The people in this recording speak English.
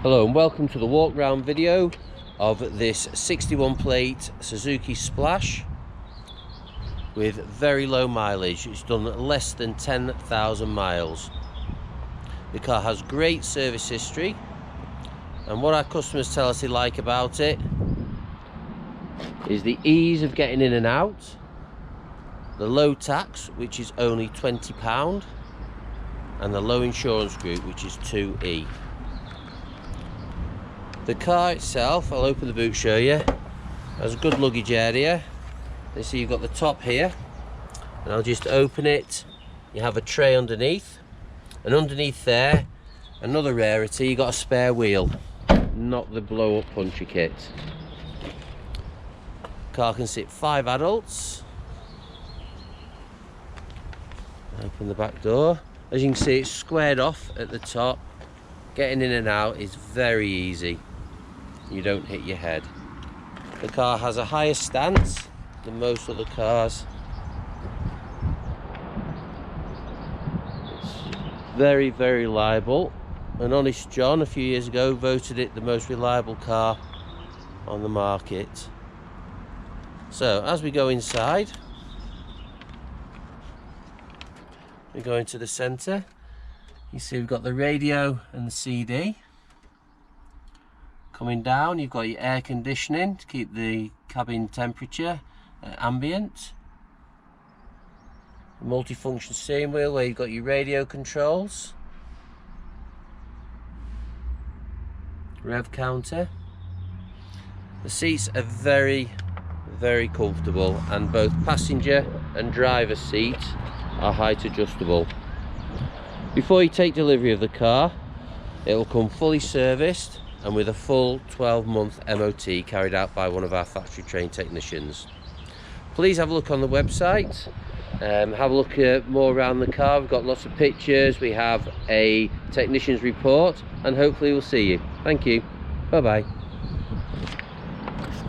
Hello and welcome to the walk round video of this 61 plate Suzuki Splash with very low mileage. It's done less than 10,000 miles. The car has great service history, and what our customers tell us they like about it is the ease of getting in and out, the low tax, which is only £20, and the low insurance group, which is 2E. The car itself, I'll open the boot, show you, has a good luggage area. You see you've got the top here, and I'll just open it. You have a tray underneath, and underneath there, another rarity, you got a spare wheel, not the blow up punchy kit. Car can sit 5 adults. Open the back door. As you can see, it's squared off at the top. Getting in and out is very easy. You don't hit your head. The car has a higher stance than most other cars. It's very, very reliable. And Honest John a few years ago voted it the most reliable car on the market. So as we go inside, we go into the centre. You see we've got the radio and the CD. Coming down, you've got your air conditioning to keep the cabin temperature at ambient. A multifunction steering wheel where you've got your radio controls. Rev counter. The seats are very, very comfortable, and both passenger and driver seats are height adjustable. Before you take delivery of the car, it will come fully serviced and with a full 12-month MOT carried out by one of our factory trained technicians. Please have a look on the website, have a look more around the car. We've got lots of pictures, we have a technician's report, and hopefully we'll see you. Thank you. Bye bye.